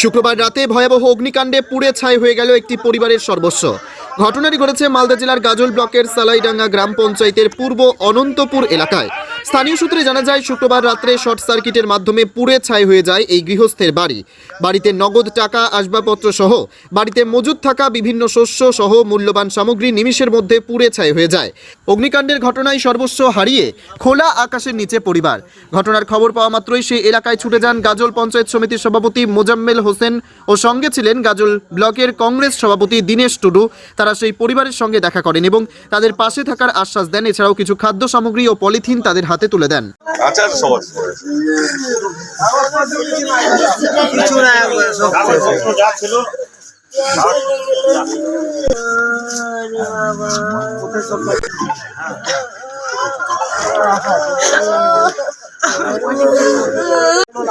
শুক্রবার রাতে ভয়াবহ অগ্নিকাণ্ডে পুড়ে ছাই হয়ে গেল একটি পরিবারের সর্বস্ব। ঘটনাটি ঘটেছে মালদা জেলার গাজল ব্লকের সালাইডাঙ্গা গ্রাম পঞ্চায়েতের পূর্ব অনন্তপুর এলাকায়। স্থানীয় সূত্রে জানা যায়, শুক্রবার রাত্রে শর্ট সার্কিটের মাধ্যমে পুড়ে ছাই হয়ে যায় এই গৃহস্থের বাড়ি। বাড়িতে নগদ টাকা, আসবাবপত্র সহ বাড়িতে মজুদ থাকা বিভিন্ন শস্য সহ মূল্যবান সামগ্রী নিমিষের মধ্যে পুড়ে ছাই হয়ে যায়। অগ্নিকাণ্ডের ঘটনায় সর্বস্ব হারিয়ে খোলা আকাশের নিচে পরিবার। ঘটনার খবর পাওয়া মাত্রই সেই এলাকায় ছুটে যান গাজল পঞ্চায়েত সমিতির সভাপতি মোজাম্মেল হোসেন ও সঙ্গে ছিলেন গাজল ব্লকের কংগ্রেস সভাপতি দীনেশ টুডু। তারা সেই পরিবারের সঙ্গে দেখা করেন এবং তাদের পাশে থাকার আশ্বাস দেন। এছাড়াও কিছু খাদ্য সামগ্রী ও পলিথিন তাদের হাতে তুলে দেন।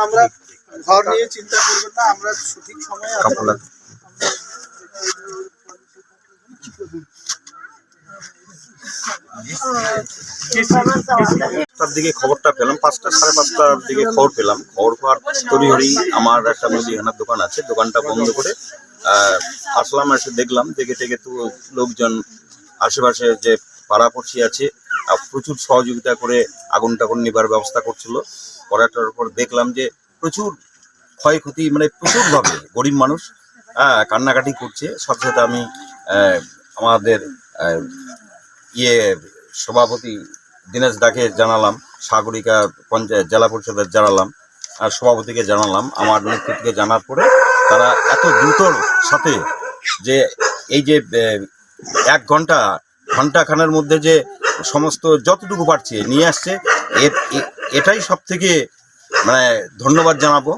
আমরা ঘর নিয়ে চিন্তা করবেন না, আমরা সঠিক সময়ে তার দিকে খবরটা পেলাম, 5টা সাড়ে 5টার দিকে খবর পেলাম। খবর পাওয়ার তড়িঘড়ি আমার একটা মুদিখানার দোকান আছে, দোকানটা বন্ধ করে আসলাম। এসে দেখলাম, দেখে তো লোকজন আশেপাশে যে পাড়াপড়শি আছে প্রচুর সহযোগিতা করে আগুন টাগুন নিবার ব্যবস্থা করছিল। করাটার পর দেখলাম যে প্রচুর ক্ষয়ক্ষতি, মানে প্রচুরভাবে গরিব মানুষ কান্নাকাটি করছে। সাথে সাথে আমি আমাদের সভাপতি দীনেশ দাকে জানালাম, সাগরিকা পঞ্চায়েত জেলা পরিষদের জানালাম, আর সভাপতিকে জানালাম। আমার নেতৃত্বকে জানার পরে তারা এত দ্রুতর সাথে যে এই যে 1 ঘন্টাখানের মধ্যে যে সমস্ত যতটুকু পারছে নিয়ে আসছে, এটাই সব থেকে মানে ধন্যবাদ জানাবো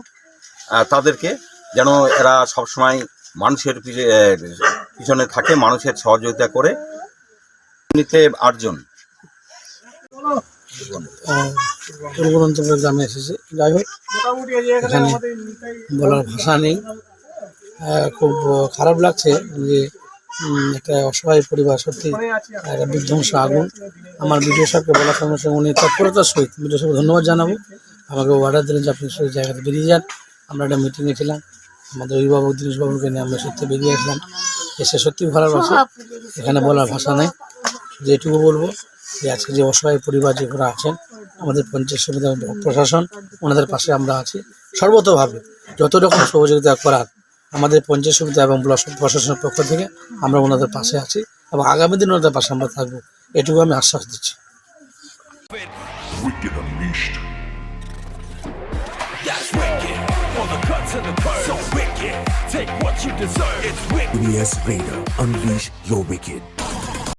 তাদেরকে, যেন এরা সবসময় মানুষের পিছনে থাকে, মানুষের সহযোগিতা করে। নিতে 8 জন পূর্ব অঞ্চলের গ্রামে এসেছে। যাই হোক, এখানে বলার ভাষা নেই। খুব খারাপ লাগছে যে একটা অসহায় পরিবার, সত্যি একটা বিধ্বংস আগুন। আমার বিডিও সাহেবকে বলার সঙ্গে সঙ্গে উনি তৎপরতার সহিত, বিডিও সাহেব ধন্যবাদ জানাবো, আমাকে অর্ডার দিলেন যে আপনি সেই জায়গাতে বেরিয়ে যান। আমরা একটা মিটিংয়ে ছিলাম, আমাদের অভিভাবক দীনেশবাবুকে নিয়ে আমরা সত্যি বেরিয়ে আসলাম। এসে সত্যি ভালো লাগছে, এখানে বলার ভাষা নেই। যে এটুকু বলবো যে আজকে যে অসহায় পরিবার যেগুলো আছেন, আমাদের পঞ্চায়েত সমিতি প্রশাসন ওনাদের পাশে আমরা আছি সর্বতভাবে। যত রকম সহযোগিতা করার আমাদের পঞ্চায়েত সমিতি এবং ব্লক প্রশাসনের পক্ষ থেকে আমরা ওনাদের পাশে আছি এবং আগামী দিন ওনাদের পাশে আমরা থাকবো, এটুকু আমি আশ্বাস দিচ্ছি। Yes, Raider, unleash your wicked.